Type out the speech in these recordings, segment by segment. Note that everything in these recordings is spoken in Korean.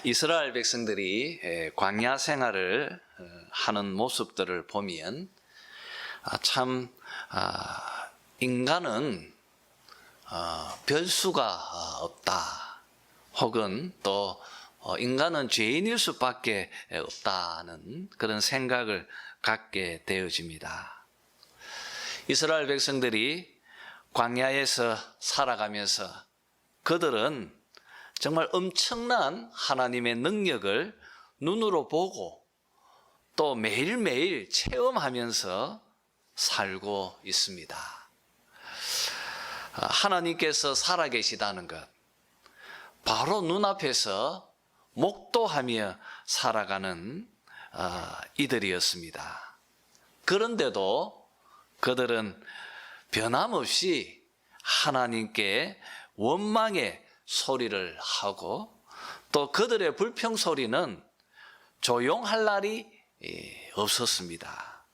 이스라엘 백성들이 광야 생활을 하는 모습들을 보면 참 인간은 별수가 없다, 혹은 또 인간은 죄인일 수밖에 없다는 그런 생각을 갖게 되어집니다. 이스라엘 백성들이 광야에서 살아가면서 그들은 정말 엄청난 하나님의 능력을 눈으로 보고 또 매일매일 체험하면서 살고 있습니다. 하나님께서 살아계시다는 것, 바로 눈앞에서 목도하며 살아가는 이들이었습니다. 그런데도 그들은 변함없이 하나님께 원망의 소리를 하고, 또 그들의 불평 소리는 조용할 날이 없었습니다.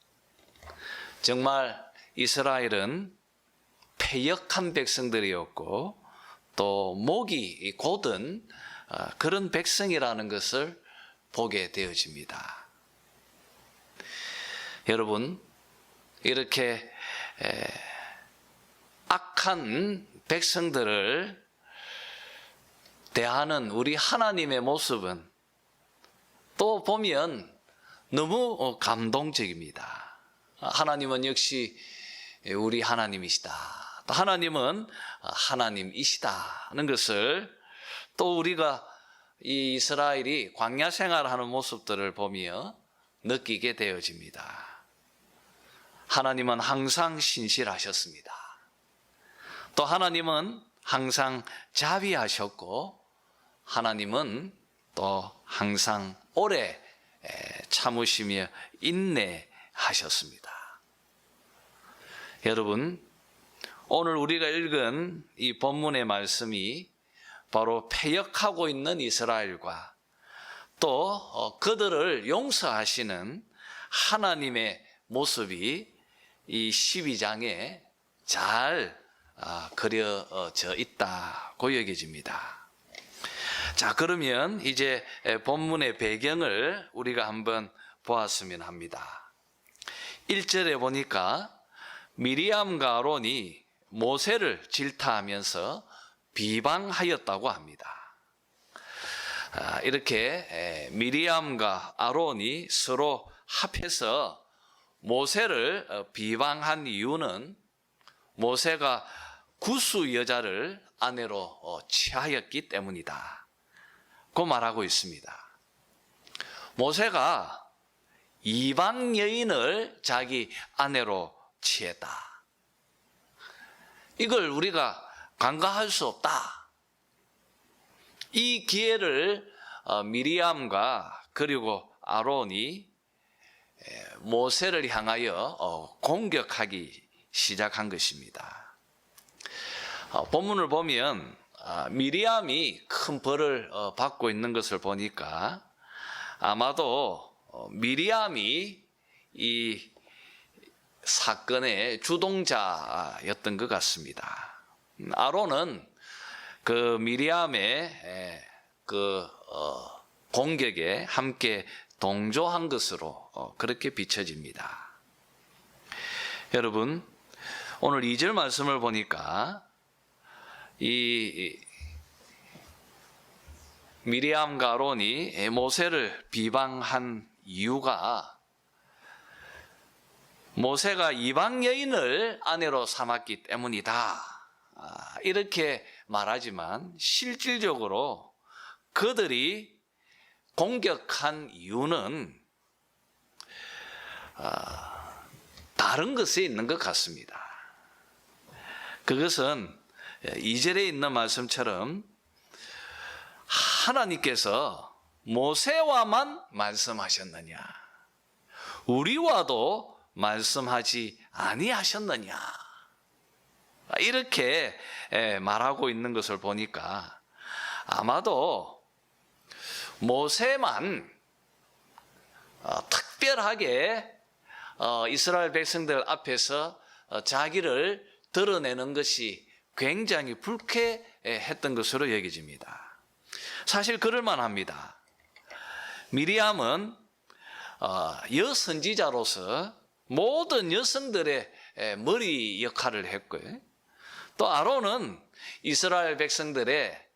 정말 이스라엘은 패역한 백성들이었고 또 목이 곧은 그런 백성이라는 것을 보게 되어집니다. 여러분, 이렇게 악한 백성들을 대하는 우리 하나님의 모습은 또 보면 너무 감동적입니다. 하나님은 역시 우리 하나님이시다, 또 하나님은 하나님이시다는 것을 또 우리가 이 이스라엘이 광야 생활하는 모습들을 보며 느끼게 되어집니다. 하나님은 항상 신실하셨습니다. 또 하나님은 항상 자비하셨고, 하나님은 또 항상 오래 참으시며 인내하셨습니다. 여러분, 오늘 우리가 읽은 이 본문의 말씀이 바로 패역하고 있는 이스라엘과 또 그들을 용서하시는 하나님의 모습이 이 12장에 잘 그려져 있다고 여겨집니다. 자, 그러면 이제 본문의 배경을 우리가 한번 보았으면 합니다. 1절에 보니까 미리암과 아론이 모세를 질타하면서 비방하였다고 합니다. 이렇게 미리암과 아론이 서로 합해서 모세를 비방한 이유는 모세가 구스 여자를 아내로 취하였기 때문이다 고 말하고 있습니다. 모세가 이방 여인을 자기 아내로 취했다, 이걸 우리가 간과할 수 없다. 이 기회를 미리암과 그리고 아론이 모세를 향하여 공격하기 시작한 것입니다. 본문을 보면 미리암이 큰 벌을 받고 있는 것을 보니까 아마도 미리암이 이 사건의 주동자였던 것 같습니다. 아론은 그 미리암의 그 공격에 함께 동조한 것으로 그렇게 비춰집니다. 여러분, 오늘 2절 말씀을 보니까 이 미리암과 아론이 모세를 비방한 이유가 모세가 이방 여인을 아내로 삼았기 때문이다, 이렇게 말하지만 실질적으로 그들이 공격한 이유는 다른 것에 있는 것 같습니다. 그것은 2절에 있는 말씀처럼 하나님께서 모세와만 말씀하셨느냐, 우리와도 말씀하지 아니하셨느냐, 이렇게 말하고 있는 것을 보니까 아마도 모세만 특별하게 이스라엘 백성들 앞에서 자기를 드러내는 것이 굉장히 불쾌했던 것으로 여겨집니다. 사실 그럴만합니다. 미리암은 여선지자로서 모든 여성들의 머리 역할을 했고요. 또 아론은 이스라엘 백성들의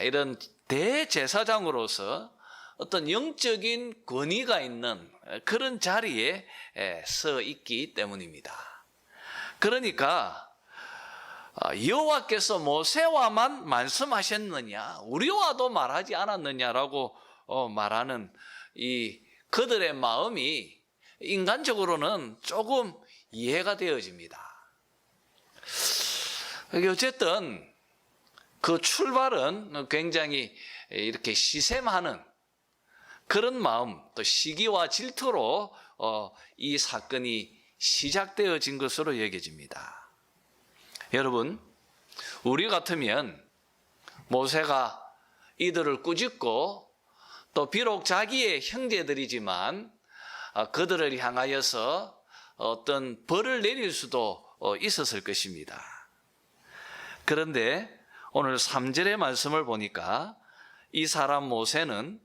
이런 대제사장으로서 어떤 영적인 권위가 있는 그런 자리에 서 있기 때문입니다. 그러니까 여호와께서 모세와만 말씀하셨느냐, 우리와도 말하지 않았느냐라고 말하는 이 그들의 마음이 인간적으로는 조금 이해가 되어집니다. 어쨌든 그 출발은 굉장히 이렇게 시샘하는 그런 마음, 또 시기와 질투로 이 사건이 시작되어진 것으로 여겨집니다. 여러분, 우리 같으면 모세가 이들을 꾸짖고 또 비록 자기의 형제들이지만 그들을 향하여서 어떤 벌을 내릴 수도 있었을 것입니다. 그런데 오늘 3절의 말씀을 보니까 이 사람 모세는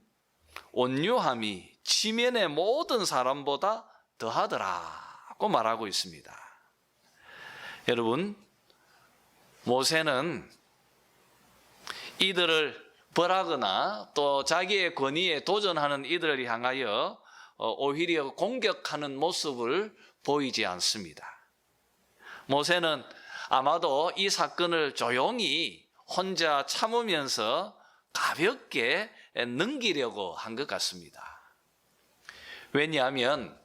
온유함이 지면의 모든 사람보다 더하더라고 말하고 있습니다. 여러분, 모세는 이들을 벌하거나 또 자기의 권위에 도전하는 이들을 향하여 오히려 공격하는 모습을 보이지 않습니다. 모세는 아마도 이 사건을 조용히 혼자 참으면서 가볍게 넘기려고 한 것 같습니다. 왜냐하면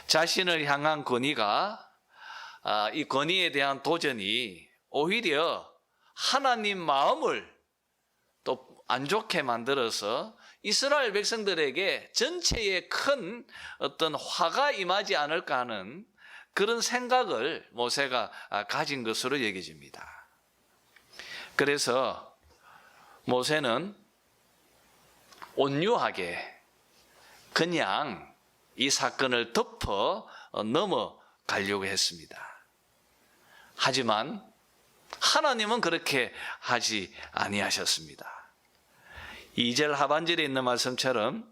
자신을 향한 권위가 이 권위에 대한 도전이 오히려 하나님 마음을 또 안 좋게 만들어서 이스라엘 백성들에게 전체에 큰 어떤 화가 임하지 않을까 하는 그런 생각을 모세가 가진 것으로 여겨집니다. 그래서 모세는 온유하게 그냥 이 사건을 덮어 넘어가려고 했습니다. 하지만 하나님은 그렇게 하지 아니하셨습니다. 2절 하반절에 있는 말씀처럼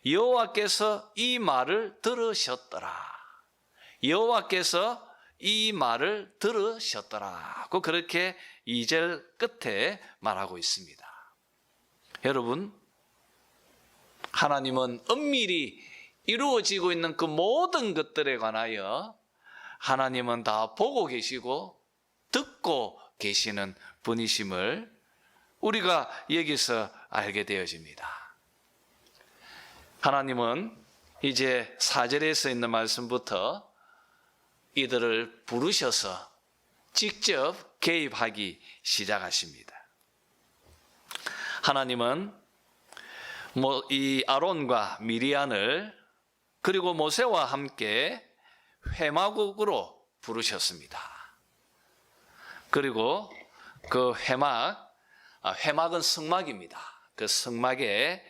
여호와께서 이 말을 들으셨더라. 여호와께서 이 말을 들으셨더라고 그렇게 2절 끝에 말하고 있습니다. 여러분, 하나님은 엄밀히 이루어지고 있는 그 모든 것들에 관하여 하나님은 다 보고 계시고 듣고 계시는 분이심을 우리가 여기서 알게 되어집니다. 하나님은 이제 4절에 있는 말씀부터 이들을 부르셔서 직접 개입하기 시작하십니다. 하나님은 이 아론과 미리암을 그리고 모세와 함께 회막으로 부르셨습니다. 그리고 그 회막은 성막입니다. 그 성막에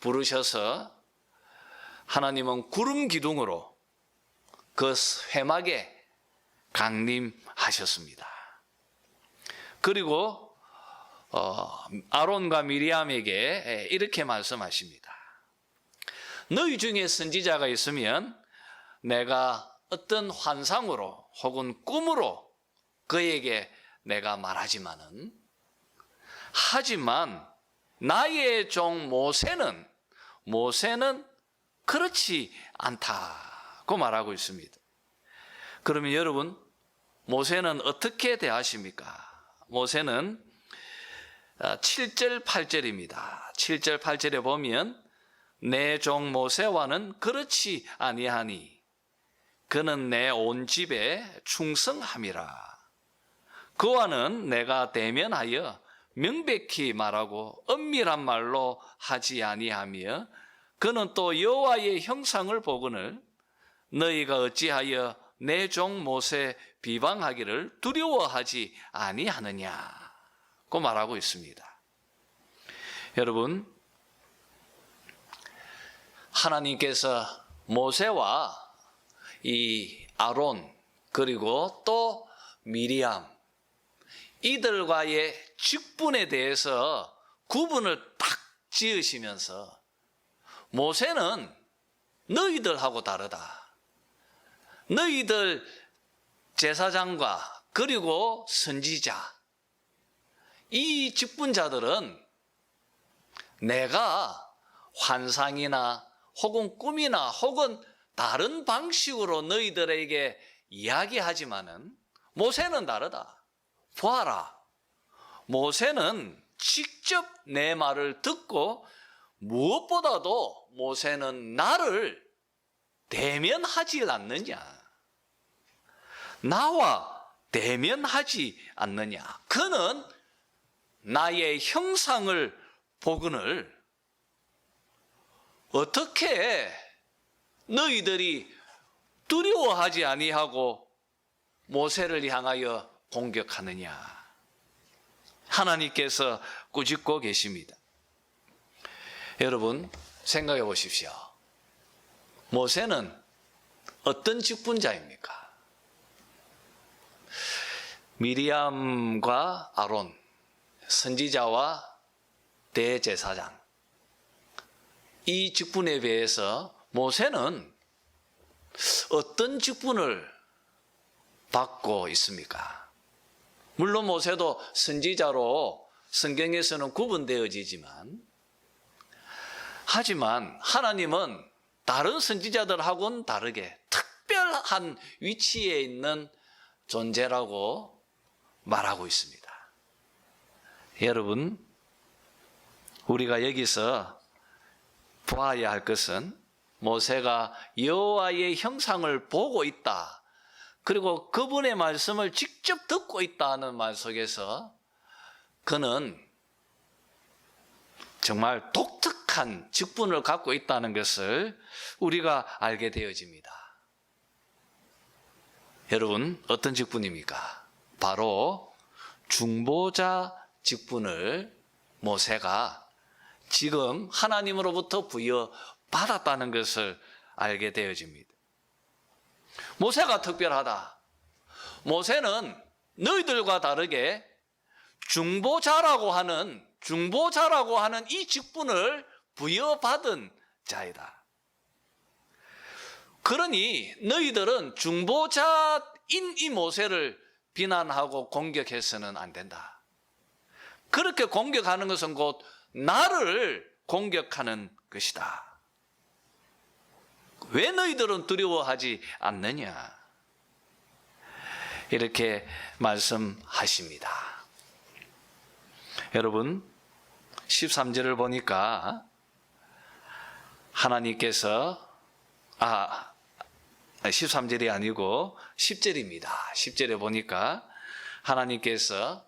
부르셔서 하나님은 구름 기둥으로 그 회막에 강림하셨습니다. 그리고 아론과 미리암에게 이렇게 말씀하십니다. 너희 중에 선지자가 있으면 내가 어떤 환상으로 혹은 꿈으로 그에게 내가 말하지만은 하지만 나의 종 모세는 그렇지 않다고 말하고 있습니다. 그러면 여러분, 모세는 어떻게 대하십니까? 모세는 7절 8절입니다. 7절 8절에 보면 내 종 모세와는 그렇지 아니하니 그는 내 온 집에 충성함이라. 그와는 내가 대면하여 명백히 말하고 엄밀한 말로 하지 아니하며 그는 또 여호와의 형상을 보거늘 너희가 어찌하여 내 종 모세 비방하기를 두려워하지 아니하느냐고 말하고 있습니다. 여러분, 하나님께서 모세와 이 아론 그리고 또 미리암 이들과의 직분에 대해서 구분을 딱 지으시면서 모세는 너희들하고 다르다. 너희들 제사장과 그리고 선지자, 이 직분자들은 내가 환상이나 혹은 꿈이나 혹은 다른 방식으로 너희들에게 이야기하지만은 모세는 다르다. 보아라. 모세는 직접 내 말을 듣고 무엇보다도 모세는 나를 대면하지 않느냐. 나와 대면하지 않느냐. 그는 나의 형상을 보거늘 어떻게 너희들이 두려워하지 아니하고 모세를 향하여 공격하느냐. 하나님께서 꾸짖고 계십니다. 여러분 생각해 보십시오. 모세는 어떤 직분자입니까? 미리암과 아론, 선지자와 대제사장, 이 직분에 비해서 모세는 어떤 직분을 받고 있습니까? 물론 모세도 선지자로 성경에서는 구분되어지지만, 하지만 하나님은 다른 선지자들하고는 다르게 특별한 위치에 있는 존재라고 말하고 있습니다. 여러분, 우리가 여기서 보아야 할 것은 모세가 여호와의 형상을 보고 있다, 그리고 그분의 말씀을 직접 듣고 있다는 말 속에서 그는 정말 독특한 직분을 갖고 있다는 것을 우리가 알게 되어집니다. 여러분, 어떤 직분입니까? 바로 중보자 직분을 모세가 지금 하나님으로부터 부여받았다는 것을 알게 되어집니다. 모세가 특별하다. 모세는 너희들과 다르게 중보자라고 하는 이 직분을 부여받은 자이다. 그러니 너희들은 중보자인 이 모세를 비난하고 공격해서는 안 된다. 그렇게 공격하는 것은 곧 나를 공격하는 것이다. 왜 너희들은 두려워하지 않느냐? 이렇게 말씀하십니다. 여러분, 13절을 보니까 하나님께서 13절이 아니고 10절입니다. 10절에 보니까 하나님께서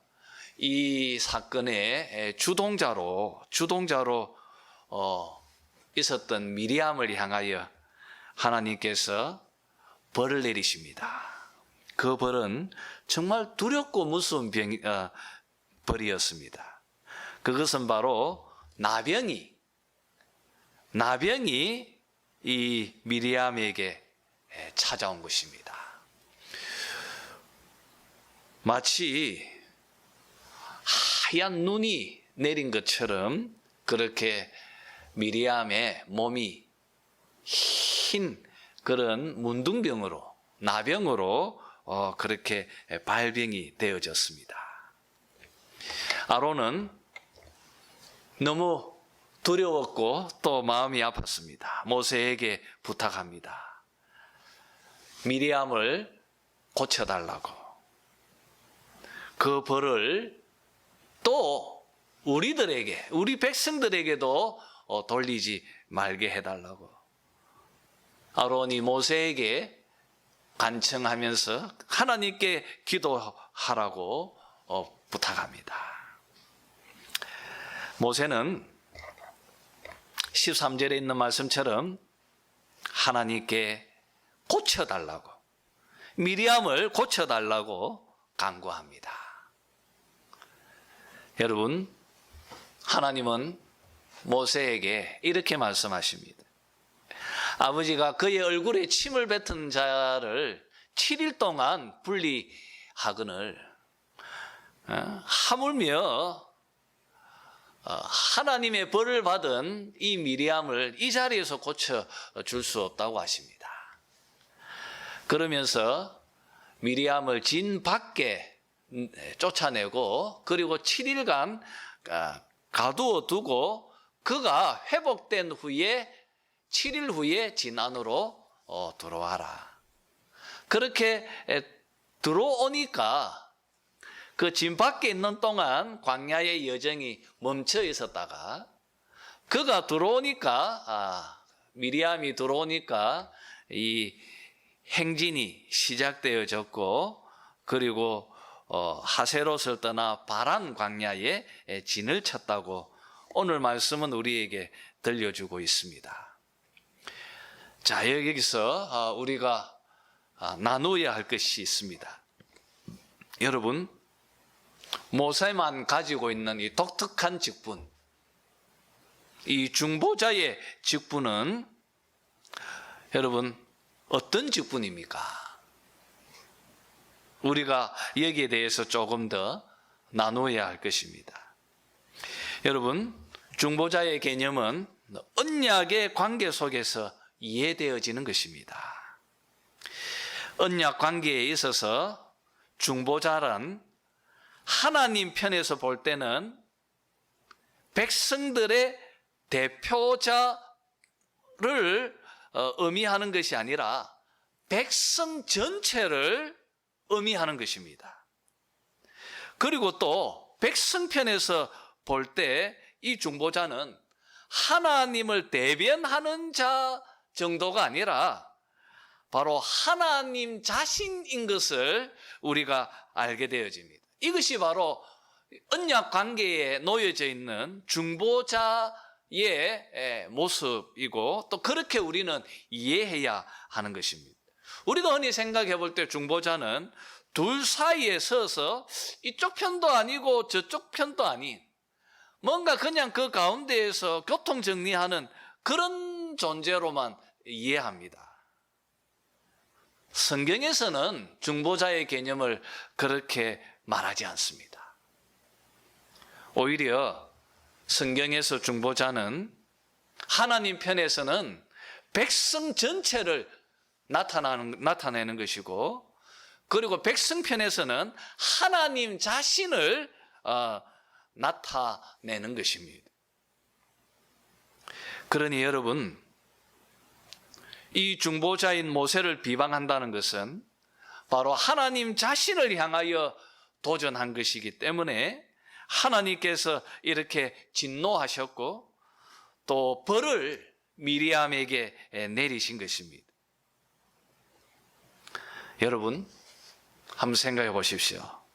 이 사건의 주동자로 있었던 미리암을 향하여 하나님께서 벌을 내리십니다. 그 벌은 정말 두렵고 무서운 벌이었습니다. 그것은 바로 나병이 이 미리암에게 찾아온 것입니다. 마치 하얀 눈이 내린 것처럼 그렇게 미리암의 몸이 흰 그런 문둥병으로, 나병으로 그렇게 발병이 되어졌습니다. 아론은 너무 두려웠고 또 마음이 아팠습니다. 모세에게 부탁합니다. 미리암을 고쳐달라고. 그 벌을 또 우리 백성들에게도 돌리지 말게 해달라고. 아론이 모세에게 간청하면서 하나님께 기도하라고 부탁합니다. 모세는 13절에 있는 말씀처럼 하나님께 고쳐달라고, 미리암을 고쳐달라고 간구합니다. 여러분, 하나님은 모세에게 이렇게 말씀하십니다. 아버지가 그의 얼굴에 침을 뱉은 자를 7일 동안 분리하거늘 하물며 하나님의 벌을 받은 이 미리암을 이 자리에서 고쳐줄 수 없다고 하십니다. 그러면서 미리암을 진 밖에 쫓아내고 그리고 7일간 가두어 두고 그가 회복된 후에 7일 후에 진 안으로 들어와라. 그렇게 들어오니까 그 진 밖에 있는 동안 광야의 여정이 멈춰 있었다가 그가 들어오니까 미리암이 들어오니까 이 행진이 시작되어졌고 그리고 하세롯을 떠나 바란 광야에 진을 쳤다고 오늘 말씀은 우리에게 들려주고 있습니다. 자, 여기서 우리가 나누어야 할 것이 있습니다. 여러분, 모세만 가지고 있는 이 독특한 직분, 이 중보자의 직분은 여러분 어떤 직분입니까? 우리가 여기에 대해서 조금 더 나누어야 할 것입니다. 여러분, 중보자의 개념은 언약의 관계 속에서 이해되어지는 것입니다. 언약 관계에 있어서 중보자란 하나님 편에서 볼 때는 백성들의 대표자를 의미하는 것이 아니라 백성 전체를 의미하는 것입니다. 그리고 또 백성 편에서 볼 때 이 중보자는 하나님을 대변하는 자 정도가 아니라 바로 하나님 자신인 것을 우리가 알게 되어집니다. 이것이 바로 언약 관계에 놓여져 있는 중보자의 모습이고 또 그렇게 우리는 이해해야 하는 것입니다. 우리가 흔히 생각해 볼 때 중보자는 둘 사이에 서서 이쪽 편도 아니고 저쪽 편도 아닌 뭔가 그냥 그 가운데에서 교통정리하는 그런 존재로만 이해합니다. 성경에서는 중보자의 개념을 그렇게 말하지 않습니다. 오히려 성경에서 중보자는 하나님 편에서는 백성 전체를 나타내는 것이고 그리고 백성 편에서는 하나님 자신을 나타내는 것입니다. 그러니 여러분, 이 중보자인 모세를 비방한다는 것은 바로 하나님 자신을 향하여 도전한 것이기 때문에 하나님께서 이렇게 진노하셨고 또 벌을 미리암에게 내리신 것입니다. 여러분, 한번 생각해 보십시오.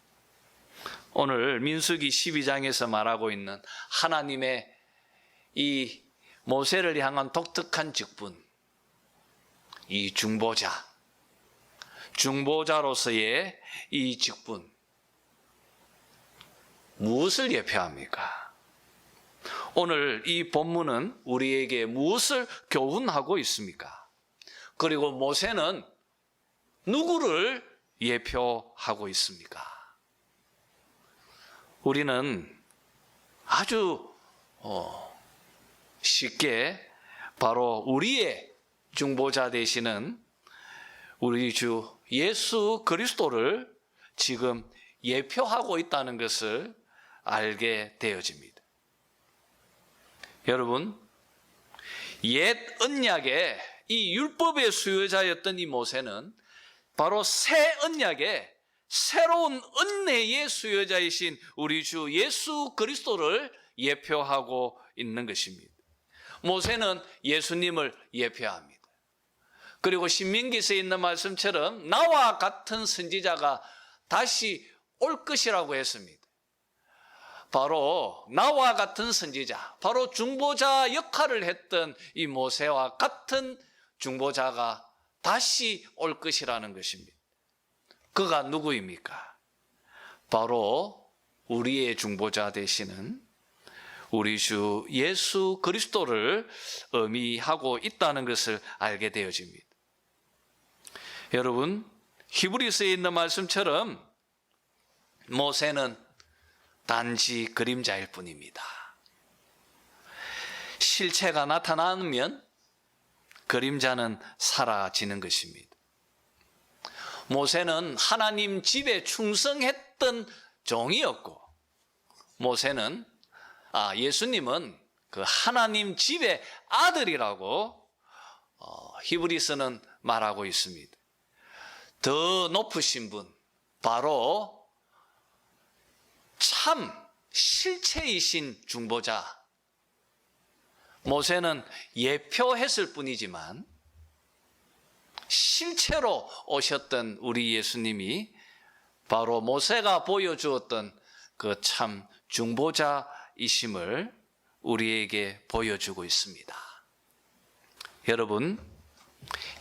오늘 민수기 12장에서 말하고 있는 하나님의 이 모세를 향한 독특한 직분, 이 중보자로서의 이 직분, 무엇을 예표합니까? 오늘 이 본문은 우리에게 무엇을 교훈하고 있습니까? 그리고 모세는 누구를 예표하고 있습니까? 우리는 아주 쉽게 바로 우리의 중보자 되시는 우리 주 예수 그리스도를 지금 예표하고 있다는 것을 알게 되어집니다. 여러분, 옛 언약의 이 율법의 수요자였던 이 모세는 바로 새 언약의 새로운 은혜의 수요자이신 우리 주 예수 그리스도를 예표하고 있는 것입니다. 모세는 예수님을 예표합니다. 그리고 신명기서에 있는 말씀처럼 나와 같은 선지자가 다시 올 것이라고 했습니다. 바로 나와 같은 선지자, 바로 중보자 역할을 했던 이 모세와 같은 중보자가 다시 올 것이라는 것입니다. 그가 누구입니까? 바로 우리의 중보자 되시는 우리 주 예수 그리스도를 의미하고 있다는 것을 알게 되어집니다. 여러분, 히브리서에 있는 말씀처럼 모세는 단지 그림자일 뿐입니다. 실체가 나타나면 그림자는 사라지는 것입니다. 모세는 하나님 집에 충성했던 종이었고, 예수님은 그 하나님 집의 아들이라고 히브리서는 말하고 있습니다. 더 높으신 분, 바로 참 실체이신 중보자. 모세는 예표했을 뿐이지만 실체로 오셨던 우리 예수님이 바로 모세가 보여주었던 그 참 중보자이심을 우리에게 보여주고 있습니다. 여러분,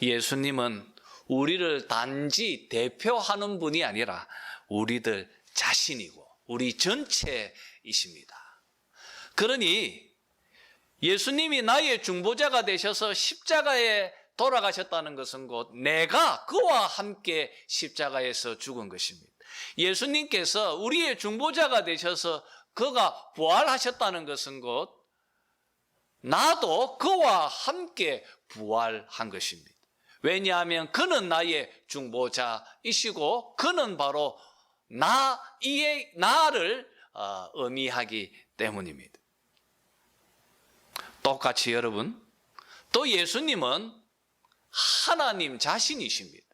예수님은 우리를 단지 대표하는 분이 아니라 우리들 자신이고 우리 전체이십니다. 그러니 예수님이 나의 중보자가 되셔서 십자가에 돌아가셨다는 것은 곧 내가 그와 함께 십자가에서 죽은 것입니다. 예수님께서 우리의 중보자가 되셔서 그가 부활하셨다는 것은 곧 나도 그와 함께 부활한 것입니다. 왜냐하면 그는 나의 중보자이시고 그는 바로 나를 의미하기 때문입니다. 똑같이 여러분, 또 예수님은 하나님 자신이십니다.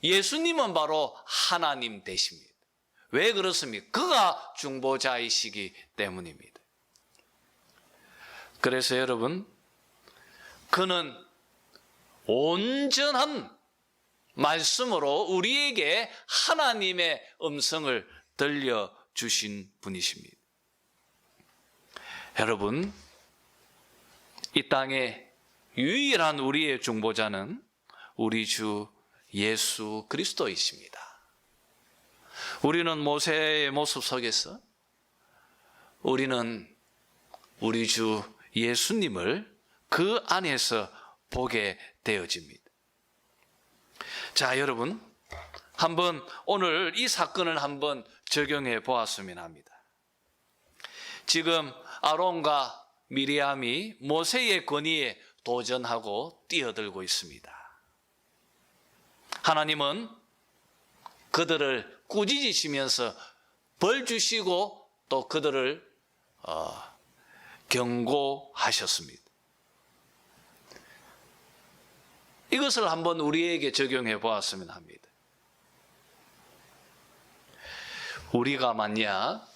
예수님은 바로 하나님 되십니다. 왜 그렇습니까? 그가 중보자이시기 때문입니다. 그래서 여러분, 그는 온전한 말씀으로 우리에게 하나님의 음성을 들려주신 분이십니다. 여러분, 이 땅에 유일한 우리의 중보자는 우리 주 예수 그리스도이십니다. 우리는 모세의 모습 속에서 우리는 우리 주 예수님을 그 안에서 보게 되어집니다. 자, 여러분, 한번 오늘 이 사건을 한번 적용해 보았으면 합니다. 지금 아론과 미리암이 모세의 권위에 도전하고 뛰어들고 있습니다. 하나님은 그들을 꾸짖으시면서 벌 주시고 또 그들을 경고하셨습니다. 이것을 한번 우리에게 적용해 보았으면 합니다. 우리가 만약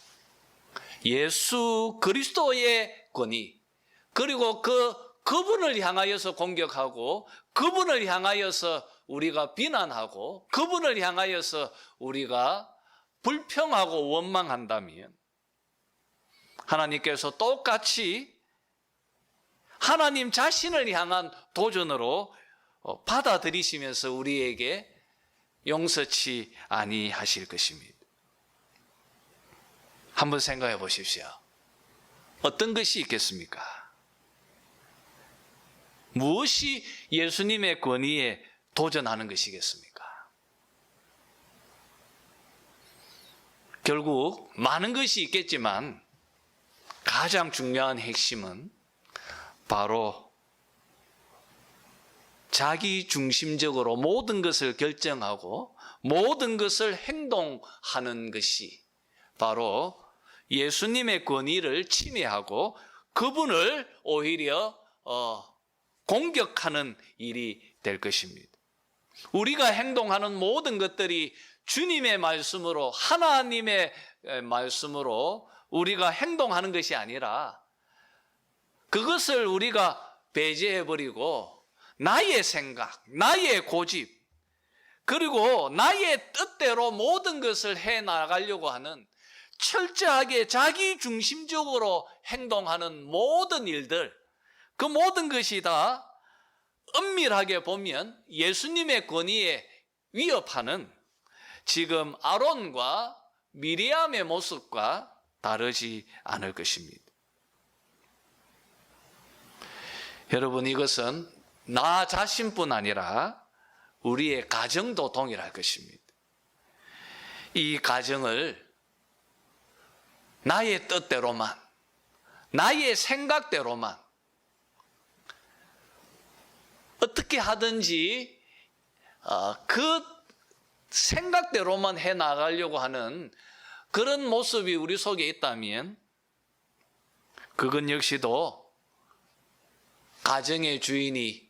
예수 그리스도의 권위, 그리고 그분을 향하여서 공격하고 그분을 향하여서 우리가 비난하고 그분을 향하여서 우리가 불평하고 원망한다면 하나님께서 똑같이 하나님 자신을 향한 도전으로 받아들이시면서 우리에게 용서치 아니하실 것입니다. 한번 생각해 보십시오. 어떤 것이 있겠습니까? 무엇이 예수님의 권위에 도전하는 것이겠습니까? 결국 많은 것이 있겠지만 가장 중요한 핵심은 바로 자기 중심적으로 모든 것을 결정하고 모든 것을 행동하는 것이 바로 예수님의 권위를 침해하고 그분을 오히려 공격하는 일이 될 것입니다. 우리가 행동하는 모든 것들이 주님의 말씀으로, 하나님의 말씀으로 우리가 행동하는 것이 아니라 그것을 우리가 배제해버리고 나의 생각, 나의 고집, 그리고 나의 뜻대로 모든 것을 해나가려고 하는 철저하게 자기 중심적으로 행동하는 모든 일들, 그 모든 것이 다 엄밀하게 보면 예수님의 권위에 위협하는 지금 아론과 미리암의 모습과 다르지 않을 것입니다. 여러분, 이것은 나 자신뿐 아니라 우리의 가정도 동일할 것입니다. 이 가정을 나의 뜻대로만, 나의 생각대로만, 어떻게 하든지 그 생각대로만 해 나가려고 하는 그런 모습이 우리 속에 있다면 그건 역시도 가정의 주인이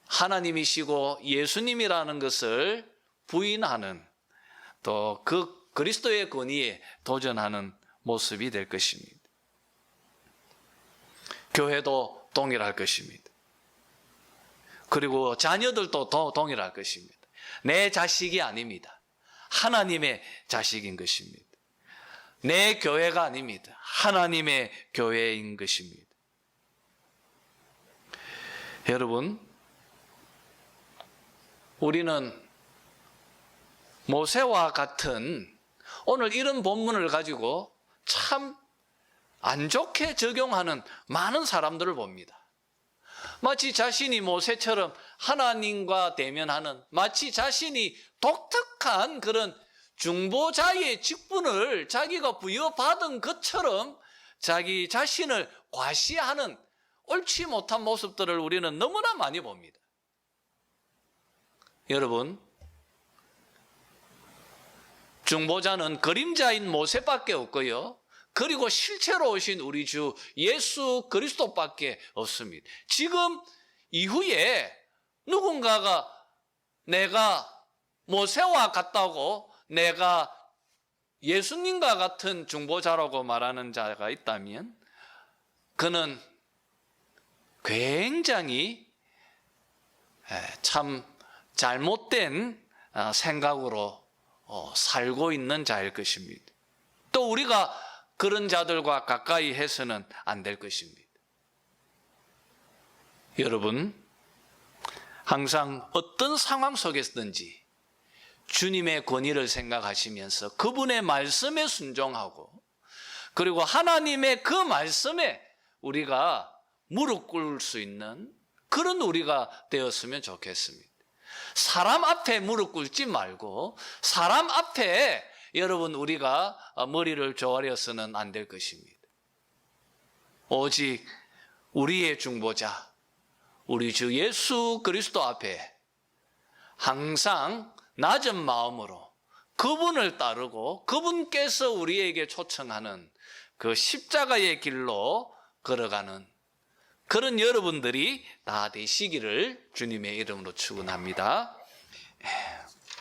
하나님이시고 예수님이라는 것을 부인하는 또 그 그리스도의 권위에 도전하는 모습이 될 것입니다. 교회도 동일할 것입니다. 그리고 자녀들도 동일할 것입니다. 내 자식이 아닙니다. 하나님의 자식인 것입니다. 내 교회가 아닙니다. 하나님의 교회인 것입니다. 여러분, 우리는 모세와 같은 오늘 이런 본문을 가지고 참 안 좋게 적용하는 많은 사람들을 봅니다. 마치 자신이 모세처럼 하나님과 대면하는, 마치 자신이 독특한 그런 중보자의 직분을 자기가 부여받은 것처럼 자기 자신을 과시하는 옳지 못한 모습들을 우리는 너무나 많이 봅니다. 여러분, 중보자는 그림자인 모세밖에 없고요. 그리고 실체로 오신 우리 주 예수 그리스도밖에 없습니다. 지금 이후에 누군가가 내가 모세와 같다고, 내가 예수님과 같은 중보자라고 말하는 자가 있다면 그는 굉장히 참 잘못된 생각으로 살고 있는 자일 것입니다. 또 우리가 그런 자들과 가까이 해서는 안 될 것입니다. 여러분, 항상 어떤 상황 속에서든지 주님의 권위를 생각하시면서 그분의 말씀에 순종하고, 그리고 하나님의 그 말씀에 우리가 무릎 꿇을 수 있는 그런 우리가 되었으면 좋겠습니다. 사람 앞에 무릎 꿇지 말고 사람 앞에 여러분 우리가 머리를 조아려서는 안 될 것입니다. 오직 우리의 중보자, 우리 주 예수 그리스도 앞에 항상 낮은 마음으로 그분을 따르고 그분께서 우리에게 초청하는 그 십자가의 길로 걸어가는 그런 여러분들이 다 되시기를 주님의 이름으로 축원합니다.